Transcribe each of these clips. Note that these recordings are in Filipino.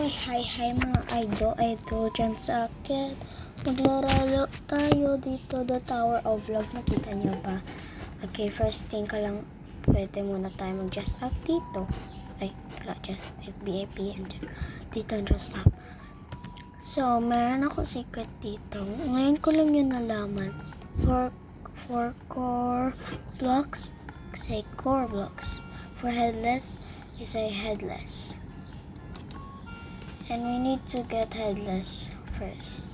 Hi mga idol dyan sa akin. Maglalaro tayo dito, the Tower of Love. Nakita niyo ba? Okay, first thing ka lang, pwede muna tayo mag-dress up dito. Ay, wala dyan. VIP and dyan. Dito ang dress up. So, meron ako secret dito. Ngayon ko lang yun nalaman. For core blocks, say core blocks. For headless, you say headless. And we need to get headless first.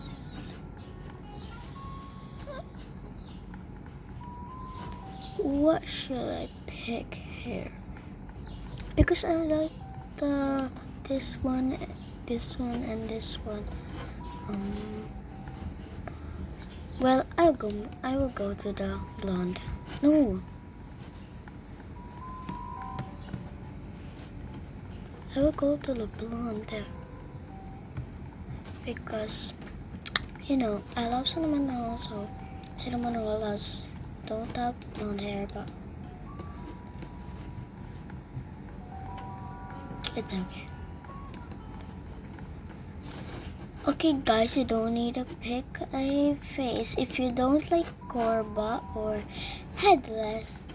What should I pick here? Because I like this one, and this one. Well, I will go to the blonde. No. I will go to the blonde there. Because, you know, I love cinnamon rolls, so cinnamon rolls don't have blonde hair, but it's okay. Okay guys, you don't need to pick a face if you don't like Corba or headless,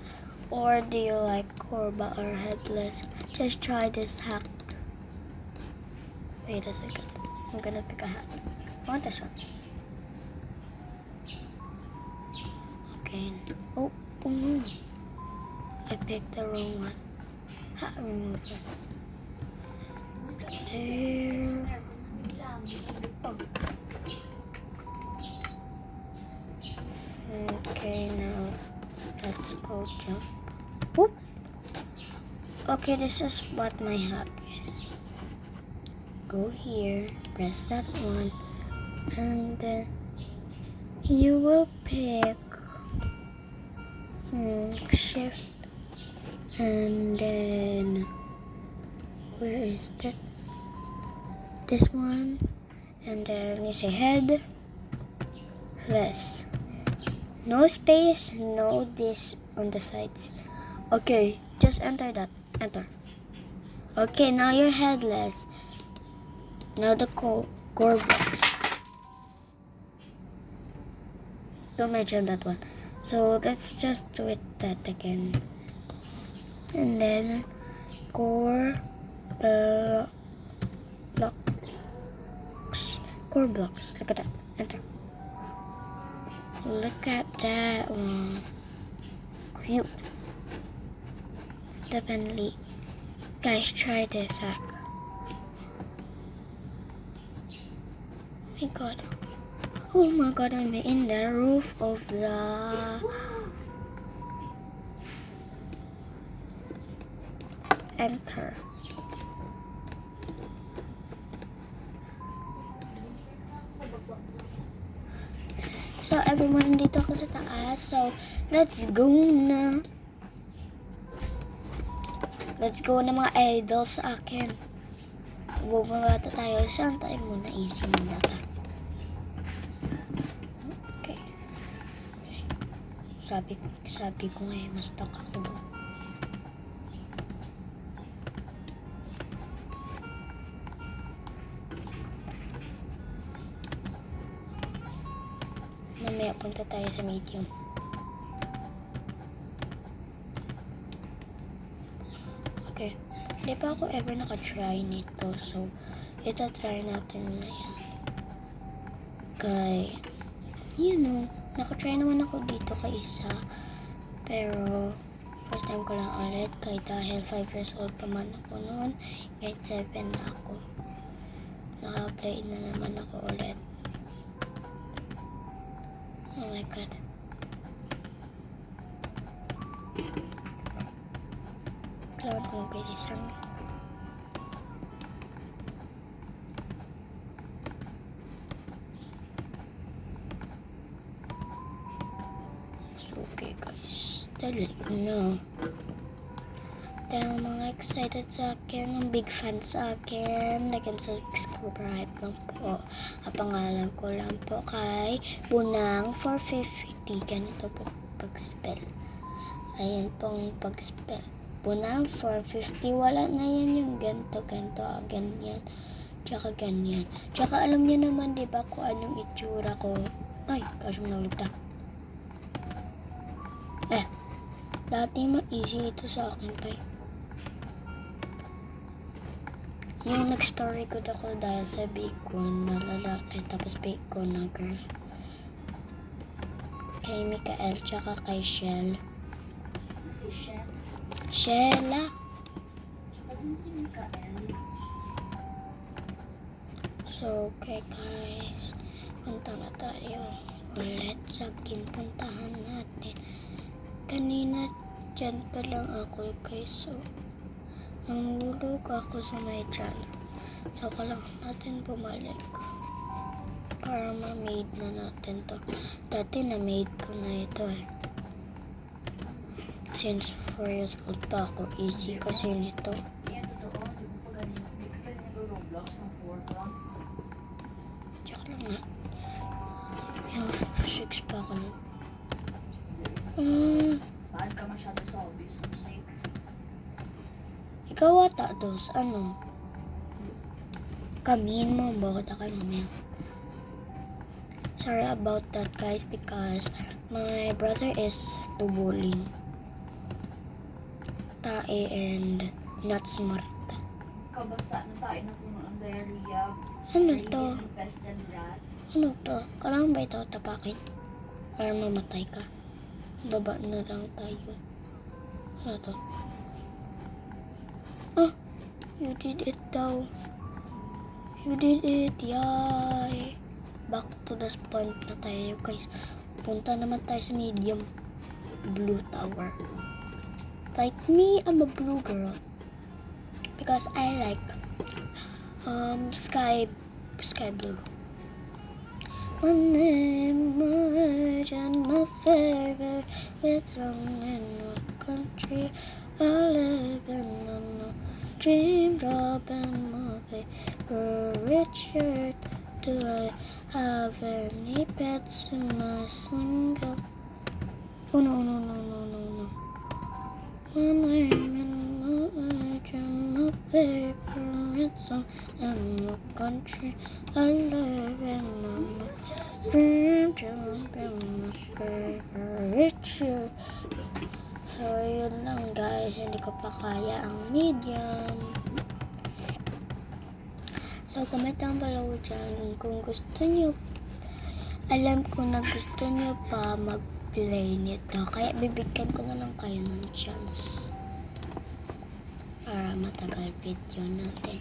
or do you like Corba or headless, just try this hack. Wait a second, I'm gonna pick a hat. I want this one. Okay. Oh no. I picked the wrong one. Hat remover. There. Okay, now let's go jump. Whoop. Okay, this is what my hack is. Go here, press that one, and then you will pick shift, and then where is that? This one, and then you say head, less. No space, no this on the sides. Okay, just enter that. Enter. Okay, now you're headless. Now the core blocks. Don't mention that one. So let's just do it that again. And then core blocks. Core blocks. Look at that. Enter. Look at that one. Cute. Definitely. Guys, try this hack. Oh my god, I'm in the roof of the enter. So everyone, dito ako sa taas. So let's go na. Let's go na mga idol sa akin. Bumabata tayo. Saan tayo muna? Easy muna tayo. Okay. Sabi ko ngayon, mas stuck ako. Mamaya punta tayo sa medium. Okay. Hindi pa ako ever naka-try nito. So, ita-try natin na yan. Kay, you know, naka-try naman ako dito kay isa. Pero, first time ko lang ulit. Kay dahil 5 years old pa man ako noon. Grade 7 na ako. Naka-apply na naman ako ulit. Oh my god. Kailangan kong bilisan. So, okay guys. Dali na. Dahil mga excited sa akin, ang big fan sa akin, like and subscribe lang po. Ang pangalan ko lang po kay Bunang 450. Ganito po pag-spell. Ayan pong pag-spell. Bunang 450. Wala na yan yung ganto, ganyan. Tsaka ganyan. Tsaka alam niyo naman, di ba, kung anong itsura ko. Ay, kaso nalagta. Dati ma-easy ito sa akin, tay. Yung nag-story ko ako dahil sa bacon na lalaki, tapos bacon na girl. Kay Mikael, tsaka kay Shell. Si Chef. Shella! Kasi si Mikael. So, okay guys, punta na tayo ulit sa puntahan natin. Kanina, dyan pa lang ako guys. So, nangulog ako sa may dyan. So, kailangan natin bumalik para ma-made na natin to. Dati na-made ko na ito eh. Since 4 years old pa ako, easy kasi nito. Yan, totoo. Di mo pa ganyan. Di ka ganyan nag-Roblox ng 4 ka. Tsaka lang nga. Yung 6 pa ako nun. Baan ka masyado sa hobbies ng 6. Ikaw ata dos, ano? Kamin mo, bakit ako namin? Sorry about that guys because my brother is tubuling. Tae and not smart. Kabasa na tayo na puno ang diarrhea. Ano to? Infested rat. Ano to? Kailangan ba ito tapakin? Para mamatay ka. Baba na lang tayo. Ano to? Ah! You did it daw. You did it. Yay! Back to the spawn na tayo guys. Punta naman tayo sa medium blue tower. Like me, I'm a blue girl. Because I like sky blue. My name, my and my favorite. It's on in what country I live in. A dream job and my favorite Richard. Do I have any pets in my single? Oh no no no no no no. My name and my age and my favorite song and my country I live in. Dream job and my favorite Richard. So yun lang guys, hindi ko pa kaya ang medium. So, comment down below dyan kung gusto nyo. Alam ko na gusto nyo pa mag-play nito. Kaya bibigyan ko na lang kayo ng chance. Para matagal video natin.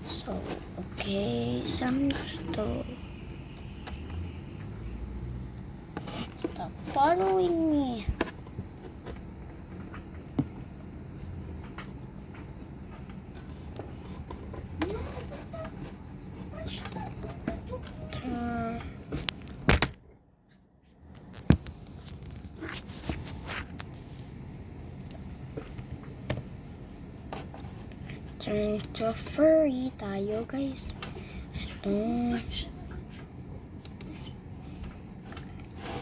So, okay. Saan gusto? Stop following me. Turn to furry tayo guys.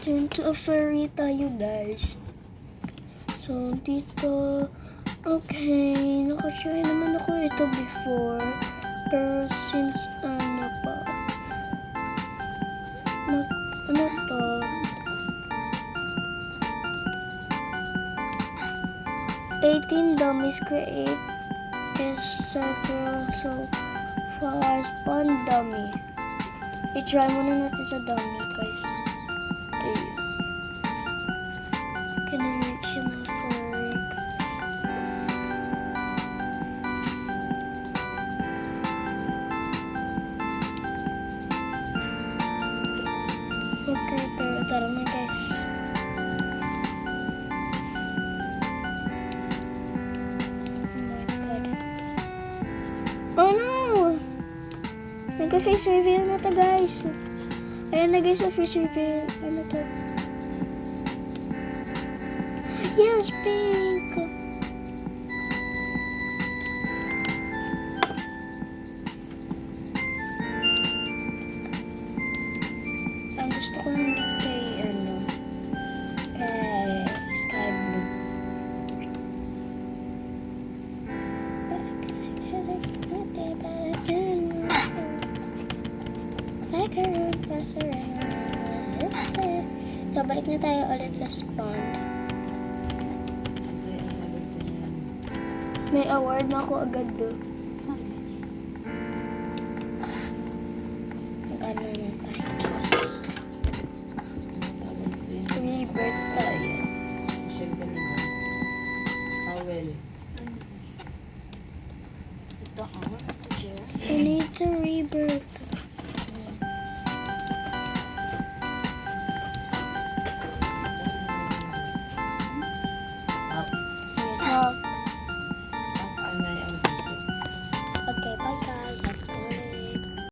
Turn to a furry tayo guys. So dito, okay, nakatry naman ako ito before. Pero since ano pa, ano to, "18 dummies create is circle so far spawn dummy." I-try muna natin sa dummy guys. Okay. Can I reach him for okay, pero tara na guys. Oh no! Nagka-face reveal na to guys. Ayan na guys, face reveal. Ano to? Yes, pink! Ang gusto ko lang kay ano, kay sky blue. So, balik na tayo ulit sa spawn. Siyempre, ang sagot ko niyan. May award na ako agad do.